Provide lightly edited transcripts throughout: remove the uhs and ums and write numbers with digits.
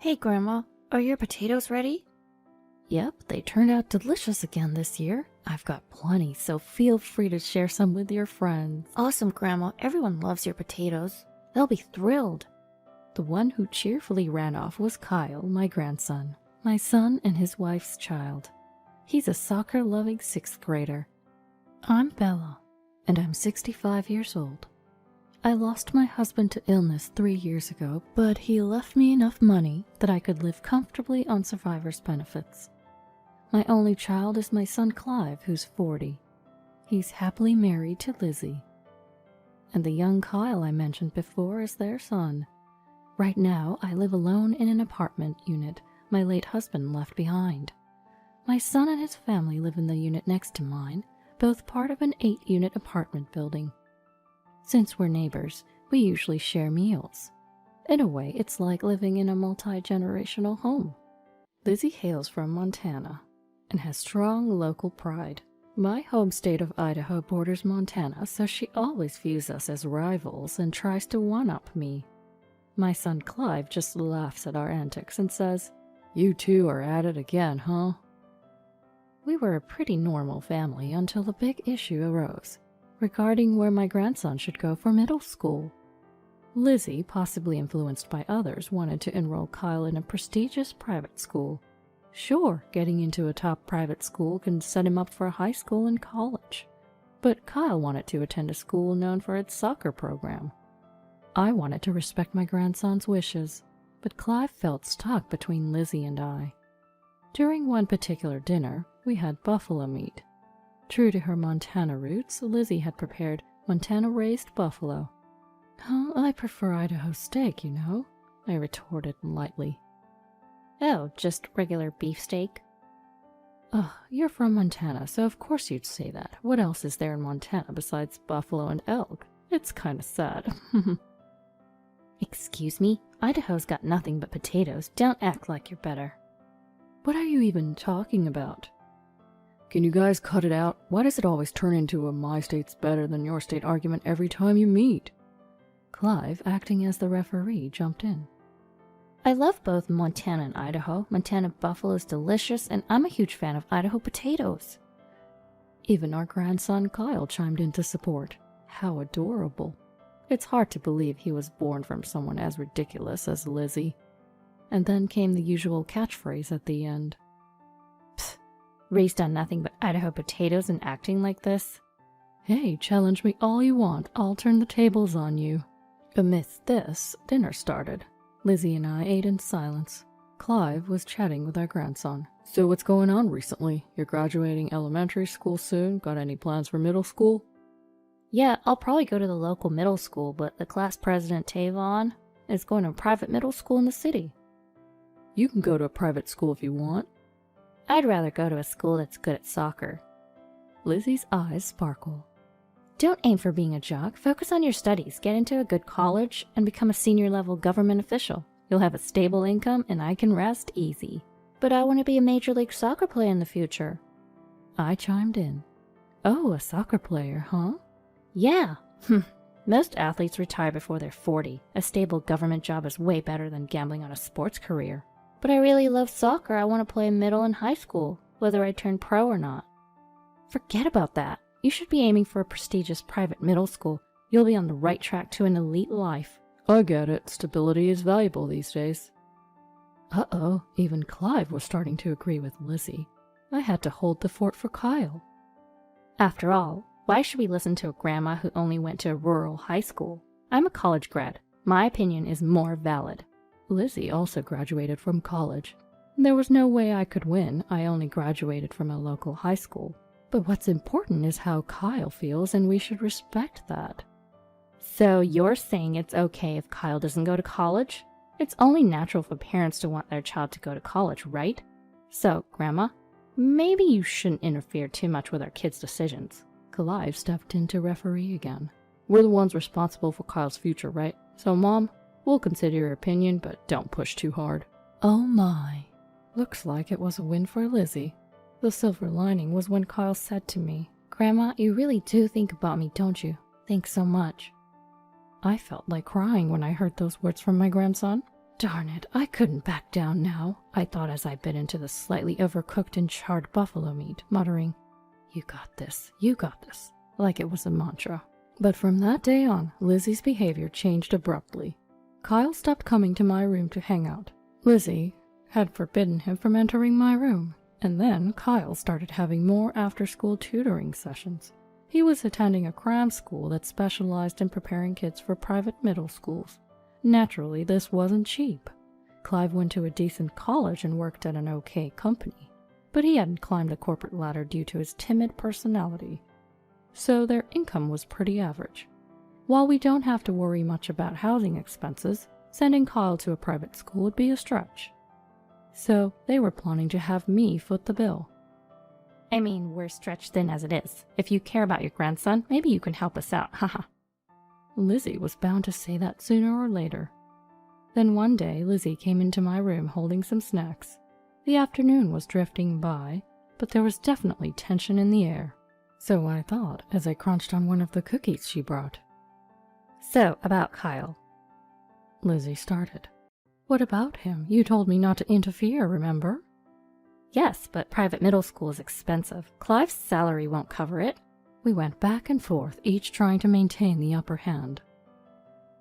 Hey, Grandma, are your potatoes ready? Yep, they turned out delicious again this year. I've got plenty, so feel free to share some with your friends. Awesome, Grandma. Everyone loves your potatoes. They'll be thrilled. The one who cheerfully ran off was Kyle, my grandson, my son and his wife's child. He's a soccer-loving 6th grader. I'm Bella, and I'm 65 years old. I lost my husband to illness 3 years ago, but he left me enough money that I could live comfortably on survivor's benefits. My only child is my son Clive, who's 40. He's happily married to Lizzie. And the young Kyle I mentioned before is their son. Right now, I live alone in an apartment unit my late husband left behind. My son and his family live in the unit next to mine, both part of an 8-unit apartment building. Since we're neighbors, we usually share meals. In a way, it's like living in a multi-generational home. Lizzie hails from Montana and has strong local pride. My home state of Idaho borders Montana, so she always views us as rivals and tries to one-up me. My son Clive just laughs at our antics and says, "You two are at it again, huh?" We were a pretty normal family until the big issue arose regarding where my grandson should go for middle school. Lizzie, possibly influenced by others, wanted to enroll Kyle in a prestigious private school. Sure, getting into a top private school can set him up for high school and college, but Kyle wanted to attend a school known for its soccer program. I wanted to respect my grandson's wishes, but Clive felt stuck between Lizzie and I. During one particular dinner, we had buffalo meat. True to her Montana roots, Lizzie had prepared Montana-raised buffalo. "Oh, I prefer Idaho steak, you know," I retorted lightly. "Oh, just regular beefsteak?" "Ugh, you're from Montana, so of course you'd say that. What else is there in Montana besides buffalo and elk? It's kinda sad." "Excuse me? Idaho's got nothing but potatoes. Don't act like you're better." "What are you even talking about? Can you guys cut it out? Why does it always turn into a my state's better than your state argument every time you meet?" Clive, acting as the referee, jumped in. "I love both Montana and Idaho. Montana buffalo is delicious, and I'm a huge fan of Idaho potatoes." Even our grandson Kyle chimed in to support. How adorable. It's hard to believe he was born from someone as ridiculous as Lizzie. And then came the usual catchphrase at the end. "Pfft, raised on nothing but Idaho potatoes and acting like this?" "Hey, challenge me all you want. I'll turn the tables on you." Amidst this, dinner started. Lizzie and I ate in silence. Clive was chatting with our grandson. "So what's going on recently? You're graduating elementary school soon. Got any plans for middle school?" "Yeah, I'll probably go to the local middle school, but the class president, Tavon, is going to a private middle school in the city." "You can go to a private school if you want." "I'd rather go to a school that's good at soccer." Lizzie's eyes sparkle. "Don't aim for being a jock. Focus on your studies. Get into a good college and become a senior-level government official. You'll have a stable income and I can rest easy." "But I want to be a Major League Soccer player in the future." I chimed in. "Oh, a soccer player, huh?" "Yeah. Most athletes retire before they're 40. A stable government job is way better than gambling on a sports career." "But I really love soccer. I want to play middle and high school, whether I turn pro or not." "Forget about that. You should be aiming for a prestigious private middle school. You'll be on the right track to an elite life." "I get it. Stability is valuable these days." Uh-oh, even Clive was starting to agree with Lizzie. I had to hold the fort for Kyle. After all, why should we listen to a grandma who only went to a rural high school? I'm a college grad. My opinion is more valid. Lizzie also graduated from college. There was no way I could win. I only graduated from a local high school. But what's important is how Kyle feels, and we should respect that. So you're saying it's okay if Kyle doesn't go to college? It's only natural for parents to want their child to go to college, right? So, Grandma, maybe you shouldn't interfere too much with our kids' decisions. Clive stepped in to referee again. "We're the ones responsible for Kyle's future, right? So, Mom, we'll consider your opinion, but don't push too hard." Oh my. Looks like it was a win for Lizzie. The silver lining was when Kyle said to me, "Grandma, you really do think about me, don't you? Thanks so much." I felt like crying when I heard those words from my grandson. Darn it, I couldn't back down now, I thought as I bit into the slightly overcooked and charred buffalo meat, muttering, you got this, like it was a mantra. But from that day on, Lizzie's behavior changed abruptly. Kyle stopped coming to my room to hang out. Lizzie had forbidden him from entering my room, and then Kyle started having more after-school tutoring sessions. He was attending a cram school that specialized in preparing kids for private middle schools. Naturally, this wasn't cheap. Clive went to a decent college and worked at an okay company, but he hadn't climbed the corporate ladder due to his timid personality, so their income was pretty average. While we don't have to worry much about housing expenses, sending Kyle to a private school would be a stretch. So they were planning to have me foot the bill. I mean, we're stretched thin as it is. If you care about your grandson, maybe you can help us out, haha. Lizzie was bound to say that sooner or later. Then one day, Lizzie came into my room holding some snacks. The afternoon was drifting by, but there was definitely tension in the air. So I thought as I crunched on one of the cookies she brought. So, about Kyle. Lizzie started. What about him? You told me not to interfere, remember? Yes, but private middle school is expensive. Clive's salary won't cover it. We went back and forth, each trying to maintain the upper hand.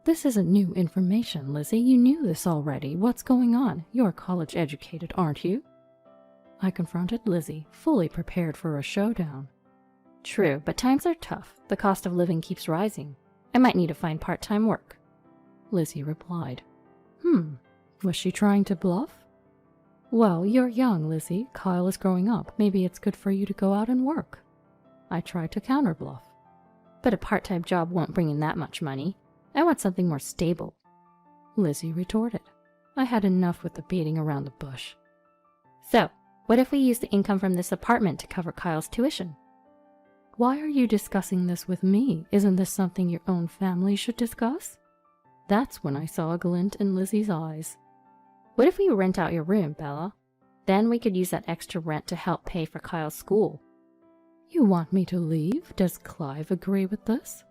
This isn't new information, Lizzie. You knew this already. What's going on? You're college educated, aren't you? I confronted Lizzie, fully prepared for a showdown. True, but times are tough. The cost of living keeps rising. I might need to find part-time work. Lizzie replied. Was she trying to bluff? Well, you're young, Lizzie. Kyle is growing up. Maybe it's good for you to go out and work. I tried to counterbluff. But a part-time job won't bring in that much money. I want something more stable. Lizzie retorted. I had enough with the beating around the bush. So, what if we use the income from this apartment to cover Kyle's tuition? Why are you discussing this with me? Isn't this something your own family should discuss? That's when I saw a glint in Lizzie's eyes. What if we rent out your room, Bella? Then we could use that extra rent to help pay for Kyle's school. You want me to leave? Does Clive agree with this?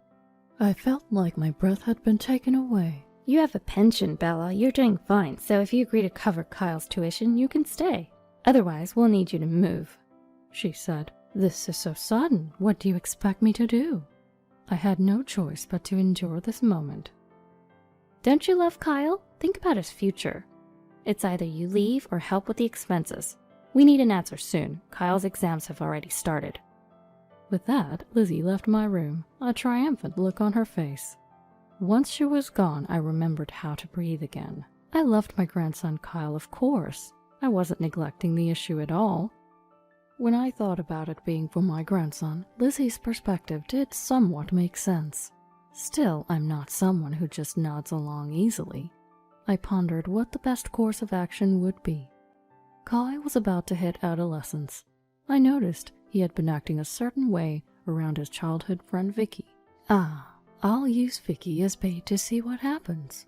I felt like my breath had been taken away. You have a pension, Bella. You're doing fine, so if you agree to cover Kyle's tuition, you can stay. Otherwise, we'll need you to move, she said. This is so sudden. What do you expect me to do? I had no choice but to endure this moment. Don't you love Kyle? Think about his future. It's either you leave or help with the expenses. We need an answer soon. Kyle's exams have already started. With that, Lizzie left my room, a triumphant look on her face. Once she was gone, I remembered how to breathe again. I loved my grandson Kyle, of course. I wasn't neglecting the issue at all. When I thought about it being for my grandson, Lizzie's perspective did somewhat make sense. Still, I'm not someone who just nods along easily. I pondered what the best course of action would be. Kyle was about to hit adolescence. I noticed he had been acting a certain way around his childhood friend Vicky. I'll use Vicky as bait to see what happens.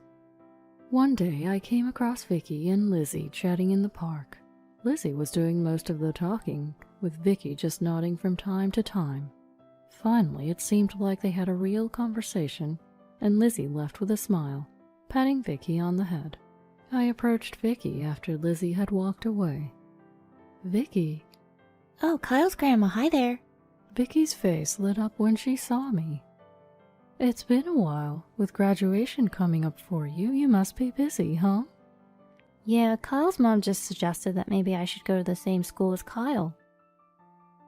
One day I came across Vicky and Lizzie chatting in the park. Lizzie was doing most of the talking, with Vicky just nodding from time to time. Finally, it seemed like they had a real conversation, and Lizzie left with a smile, patting Vicky on the head. I approached Vicky after Lizzie had walked away. Vicky. Oh, Kyle's grandma, hi there. Vicky's face lit up when she saw me. It's been a while. With graduation coming up for you, you must be busy, huh? Yeah, Kyle's mom just suggested that maybe I should go to the same school as Kyle.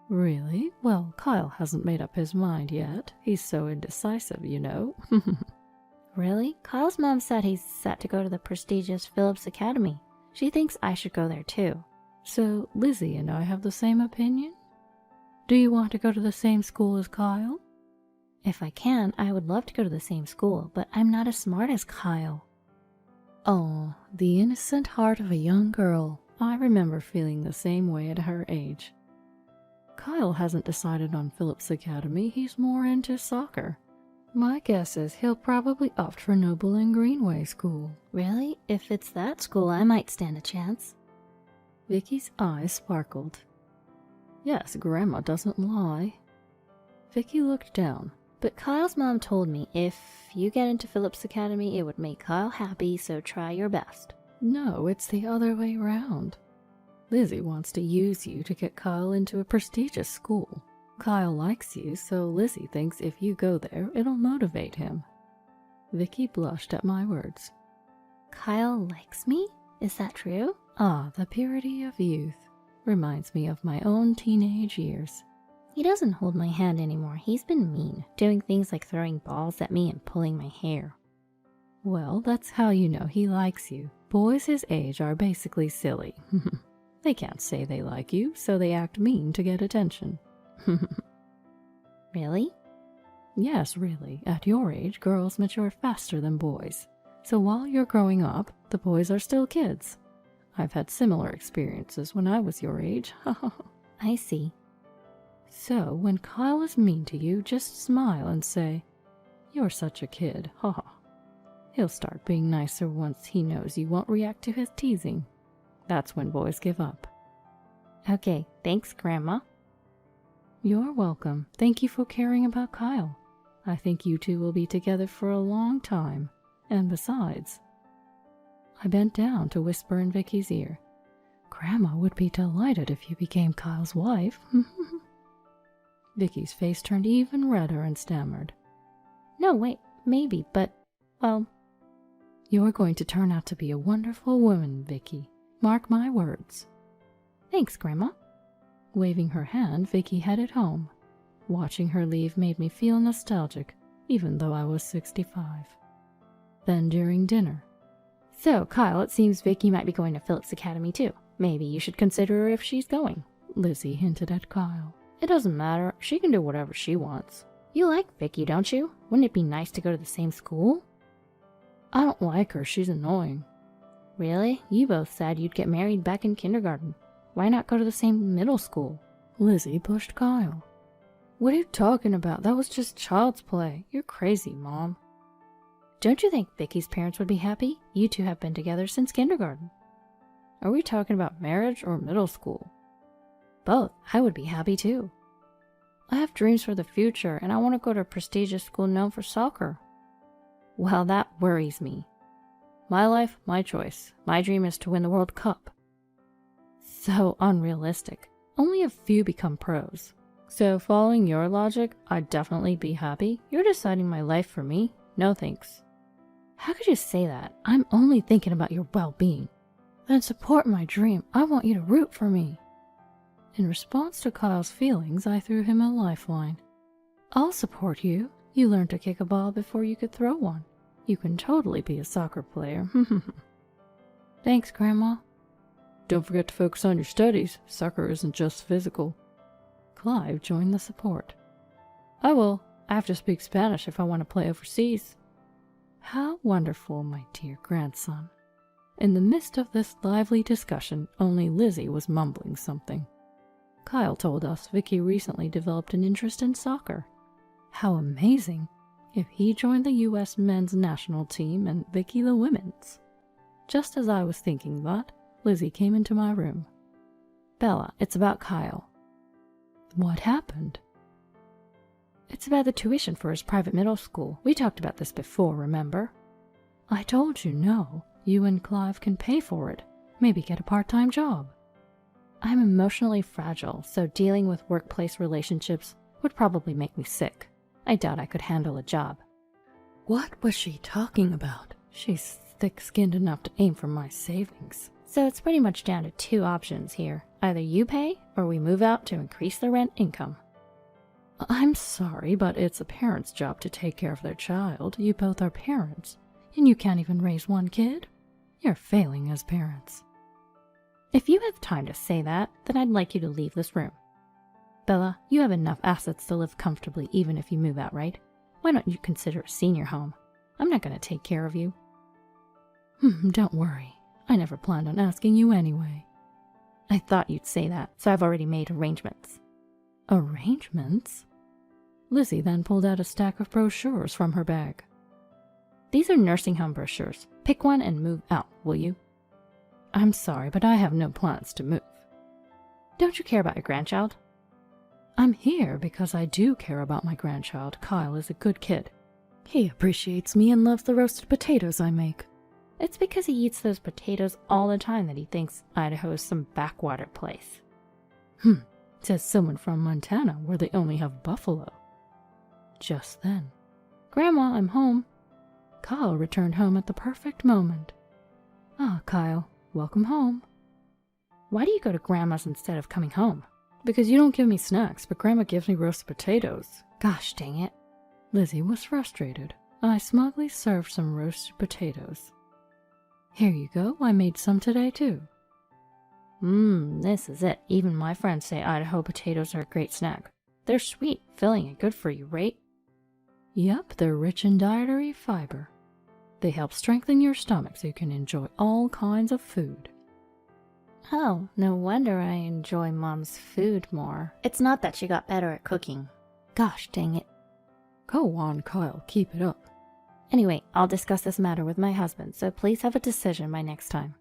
Really? Well, Kyle hasn't made up his mind yet. He's so indecisive, you know. Really? Kyle's mom said he's set to go to the prestigious Phillips Academy. She thinks I should go there too. So, Lizzie and I have the same opinion? Do you want to go to the same school as Kyle? If I can, I would love to go to the same school, but I'm not as smart as Kyle. Oh, the innocent heart of a young girl. I remember feeling the same way at her age. Kyle hasn't decided on Phillips Academy. He's more into soccer. My guess is he'll probably opt for Noble and Greenway School. Really? If it's that school, I might stand a chance. Vicky's eyes sparkled. Yes, Grandma doesn't lie. Vicky looked down. But Kyle's mom told me if you get into Phillips Academy, it would make Kyle happy, so try your best. No, it's the other way around. Lizzie wants to use you to get Kyle into a prestigious school. Kyle likes you, so Lizzie thinks if you go there, it'll motivate him. Vicky blushed at my words. Kyle likes me? Is that true? Ah, the purity of youth. Reminds me of my own teenage years. He doesn't hold my hand anymore. He's been mean, doing things like throwing balls at me and pulling my hair. Well, that's how you know he likes you. Boys his age are basically silly. They can't say they like you, so they act mean to get attention. Really? Yes, really. At your age, girls mature faster than boys. So while you're growing up, the boys are still kids. I've had similar experiences when I was your age. I see. So when Kyle is mean to you, just smile and say, "You're such a kid, haha." He'll start being nicer once he knows you won't react to his teasing. That's when boys give up. Okay, thanks, Grandma. You're welcome. Thank you for caring about Kyle. I think you two will be together for a long time. And besides, I bent down to whisper in Vicky's ear, Grandma would be delighted if you became Kyle's wife. Vicky's face turned even redder and stammered. No, wait, maybe, but, well... You're going to turn out to be a wonderful woman, Vicky. Mark my words. Thanks, Grandma. Waving her hand, Vicky headed home. Watching her leave made me feel nostalgic, even though I was 65. Then during dinner. So, Kyle, it seems Vicky might be going to Phillips Academy too. Maybe you should consider her if she's going. Lizzie hinted at Kyle. It doesn't matter. She can do whatever she wants. You like Vicky, don't you? Wouldn't it be nice to go to the same school? I don't like her. She's annoying. Really? You both said you'd get married back in kindergarten. Why not go to the same middle school? Lizzie pushed Kyle. What are you talking about? That was just child's play. You're crazy, Mom. Don't you think Vicky's parents would be happy? You two have been together since kindergarten. Are we talking about marriage or middle school? Both. I would be happy too. I have dreams for the future, and I want to go to a prestigious school known for soccer. Well, that worries me. My life, my choice. My dream is to win the World Cup. So unrealistic. Only a few become pros. So following your logic, I'd definitely be happy. You're deciding my life for me? No thanks. How could you say that? I'm only thinking about your well-being. Then support my dream. I want you to root for me. In response to Kyle's feelings, I threw him a lifeline. I'll support you. You learned to kick a ball before you could throw one. You can totally be a soccer player. Thanks, Grandma. Don't forget to focus on your studies. Soccer isn't just physical. Clive joined the support. I will. I have to speak Spanish if I want to play overseas. How wonderful, my dear grandson. In the midst of this lively discussion, only Lizzie was mumbling something. Kyle told us Vicky recently developed an interest in soccer. How amazing if he joined the U.S. men's national team and Vicky the women's. Just as I was thinking that, Lizzie came into my room. Bella, it's about Kyle. What happened? It's about the tuition for his private middle school. We talked about this before, remember? I told you no. You and Clive can pay for it. Maybe get a part-time job. I'm emotionally fragile, so dealing with workplace relationships would probably make me sick. I doubt I could handle a job. What was she talking about? She's thick-skinned enough to aim for my savings. So it's pretty much down to two options here. Either you pay, or we move out to increase the rent income. I'm sorry, but it's a parent's job to take care of their child. You both are parents, and you can't even raise one kid? You're failing as parents. If you have time to say that, then I'd like you to leave this room. Bella, you have enough assets to live comfortably even if you move out, right? Why don't you consider a senior home? I'm not going to take care of you. Don't worry. I never planned on asking you anyway. I thought you'd say that, so I've already made arrangements. Arrangements? Lizzie then pulled out a stack of brochures from her bag. These are nursing home brochures. Pick one and move out, will you? I'm sorry, but I have no plans to move. Don't you care about your grandchild? I'm here because I do care about my grandchild. Kyle is a good kid. He appreciates me and loves the roasted potatoes I make. It's because he eats those potatoes all the time that he thinks Idaho is some backwater place. Says someone from Montana where they only have buffalo. Just then, Grandma, I'm home. Kyle returned home at the perfect moment. Ah, Kyle, welcome home. Why do you go to Grandma's instead of coming home? Because you don't give me snacks, but Grandma gives me roasted potatoes. Gosh dang it. Lizzie was frustrated. I smugly served some roasted potatoes. Here you go, I made some today too. This is it. Even my friends say Idaho potatoes are a great snack. They're sweet, filling, and good for you, right? Yep, they're rich in dietary fiber. They help strengthen your stomach so you can enjoy all kinds of food. Oh, no wonder I enjoy Mom's food more. It's not that she got better at cooking. Gosh dang it. Go on, Kyle, keep it up. Anyway, I'll discuss this matter with my husband, so please have a decision by next time.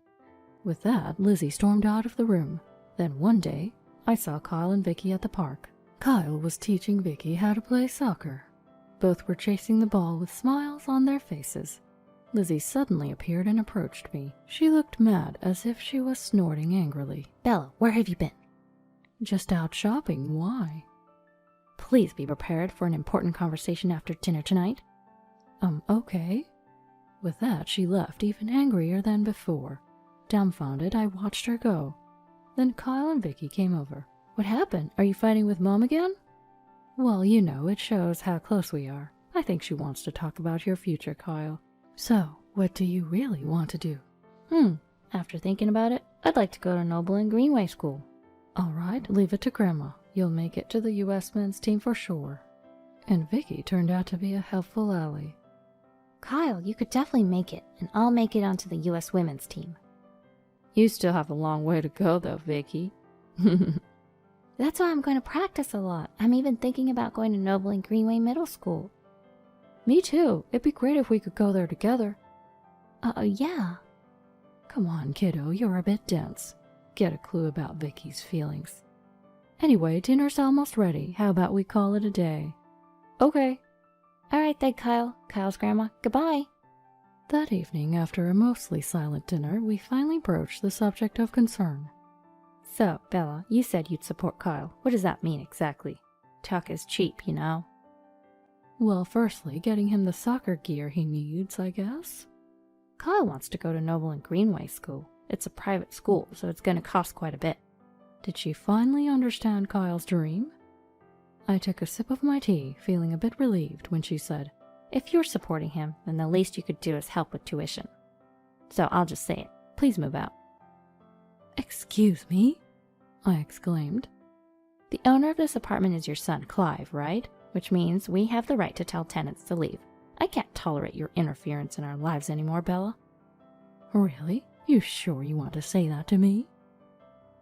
With that, Lizzie stormed out of the room. Then one day, I saw Kyle and Vicky at the park. Kyle was teaching Vicky how to play soccer. Both were chasing the ball with smiles on their faces. Lizzie suddenly appeared and approached me. She looked mad, as if she was snorting angrily. Bella, where have you been? Just out shopping. Why? Please be prepared for an important conversation after dinner tonight. Okay. With that, she left, even angrier than before. Dumbfounded, I watched her go. Then Kyle and Vicky came over. What happened? Are you fighting with Mom again? Well, you know, it shows how close we are. I think she wants to talk about your future, Kyle. So, what do you really want to do? After thinking about it, I'd like to go to Noble and Greenway School. All right, leave it to Grandma. You'll make it to the U.S. men's team for sure. And Vicky turned out to be a helpful ally. Kyle, you could definitely make it, and I'll make it onto the U.S. women's team. You still have a long way to go, though, Vicky. That's why I'm going to practice a lot. I'm even thinking about going to Noble and Greenway Middle School. Me too. It'd be great if we could go there together. Yeah. Come on, kiddo, you're a bit dense. Get a clue about Vicky's feelings. Anyway, dinner's almost ready. How about we call it a day? Okay. All right then, Kyle. Kyle's grandma. Goodbye. That evening, after a mostly silent dinner, we finally broached the subject of concern. So, Bella, you said you'd support Kyle. What does that mean exactly? Talk is cheap, you know? Well, firstly, getting him the soccer gear he needs, I guess. Kyle wants to go to Noble and Greenway School. It's a private school, so it's going to cost quite a bit. Did she finally understand Kyle's dream? I took a sip of my tea, feeling a bit relieved when she said, If you're supporting him, then the least you could do is help with tuition. So I'll just say it. Please move out. Excuse me? I exclaimed. The owner of this apartment is your son, Clive, right? Which means we have the right to tell tenants to leave. I can't tolerate your interference in our lives anymore, Bella. Really? You sure you want to say that to me?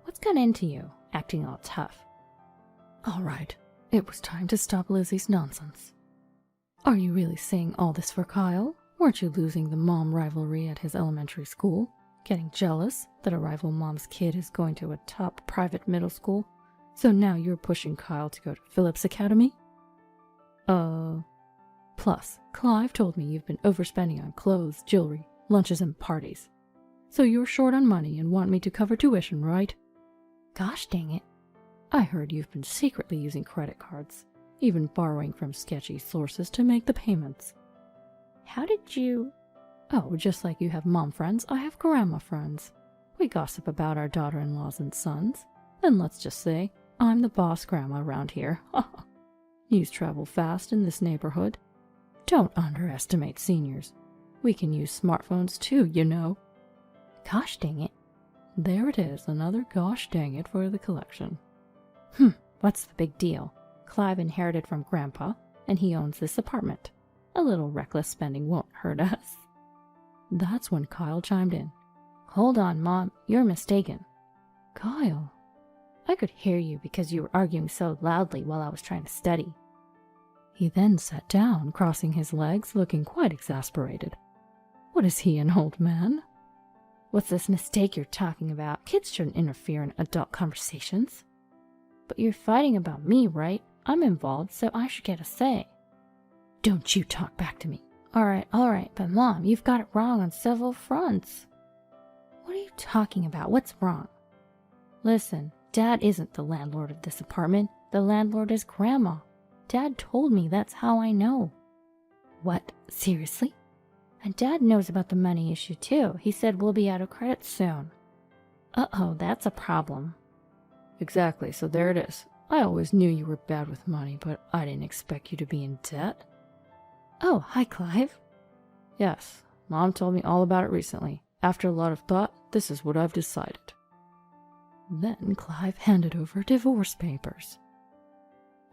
What's got into you, acting all tough? All right, it was time to stop Lizzie's nonsense. Are you really saying all this for Kyle? Weren't you losing the mom rivalry at his elementary school? Getting jealous that a rival mom's kid is going to a top private middle school? So now you're pushing Kyle to go to Phillips Academy? Plus, Clive told me you've been overspending on clothes, jewelry, lunches, and parties. So you're short on money and want me to cover tuition, right? Gosh dang it. I heard you've been secretly using credit cards, even borrowing from sketchy sources to make the payments. How did you... Oh, just like you have mom friends, I have grandma friends. We gossip about our daughter-in-laws and sons. And let's just say, I'm the boss grandma around here. News travel fast in this neighborhood. Don't underestimate seniors. We can use smartphones too, you know. Gosh dang it. There it is, another gosh dang it for the collection. What's the big deal? Clive inherited from Grandpa, and he owns this apartment. A little reckless spending won't hurt us. That's when Kyle chimed in. Hold on, Mom, you're mistaken. Kyle. I could hear you because you were arguing so loudly while I was trying to study. He then sat down, crossing his legs, looking quite exasperated. What is he, an old man? What's this mistake you're talking about? Kids shouldn't interfere in adult conversations. But you're fighting about me, right? I'm involved, so I should get a say. Don't you talk back to me. All right, but Mom, you've got it wrong on several fronts. What are you talking about? What's wrong? Listen, Dad isn't the landlord of this apartment. The landlord is Grandma. Dad told me, that's how I know. What? Seriously? And Dad knows about the money issue too. He said we'll be out of credit soon. Uh-oh, that's a problem. Exactly, so there it is. I always knew you were bad with money, but I didn't expect you to be in debt. Oh, hi, Clive. Yes, Mom told me all about it recently. After a lot of thought, this is what I've decided. Then Clive handed over divorce papers.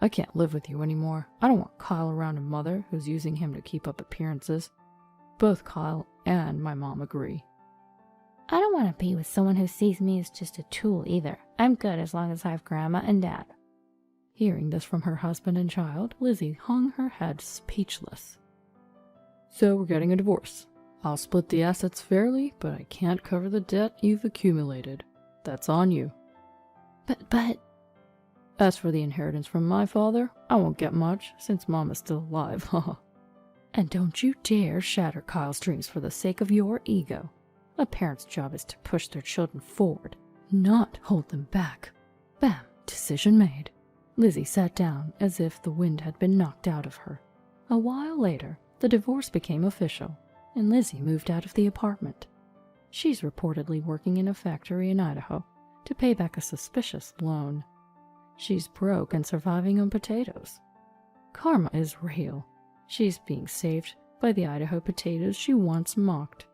I can't live with you anymore. I don't want Kyle around a mother who's using him to keep up appearances. Both Kyle and my mom agree. I don't want to be with someone who sees me as just a tool either. I'm good as long as I have Grandma and Dad. Hearing this from her husband and child, Lizzie hung her head speechless. So we're getting a divorce. I'll split the assets fairly, but I can't cover the debt you've accumulated. That's on you. But... As for the inheritance from my father, I won't get much, since Mom is still alive, haha. And don't you dare shatter Kyle's dreams for the sake of your ego. A parent's job is to push their children forward, not hold them back. Bam! Decision made. Lizzie sat down as if the wind had been knocked out of her. A while later, the divorce became official, and Lizzie moved out of the apartment. She's reportedly working in a factory in Idaho to pay back a suspicious loan. She's broke and surviving on potatoes. Karma is real. She's being saved by the Idaho potatoes she once mocked.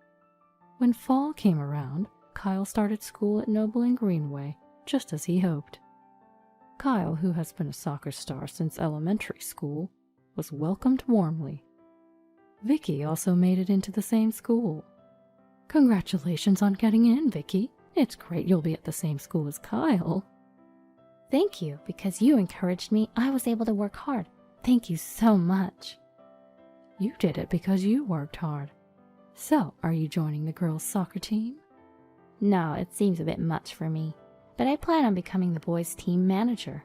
When fall came around, Kyle started school at Noble and Greenway, just as he hoped. Kyle, who has been a soccer star since elementary school, was welcomed warmly. Vicky also made it into the same school. Congratulations on getting in, Vicky. It's great you'll be at the same school as Kyle. Thank you, because you encouraged me. I was able to work hard. Thank you so much. You did it because you worked hard. So, are you joining the girls' soccer team? No, it seems a bit much for me, but I plan on becoming the boys' team manager.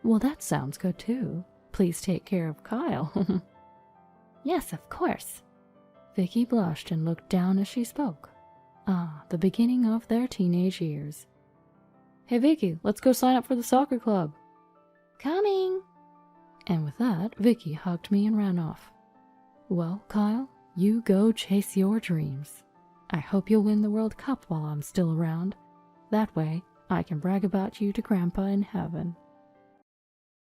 Well, that sounds good too. Please take care of Kyle. Yes, of course. Vicky blushed and looked down as she spoke. Ah, the beginning of their teenage years. Hey Vicky, let's go sign up for the soccer club. Coming! And with that, Vicky hugged me and ran off. Well, Kyle, you go chase your dreams. I hope you'll win the World Cup while I'm still around. That way, I can brag about you to Grandpa in heaven.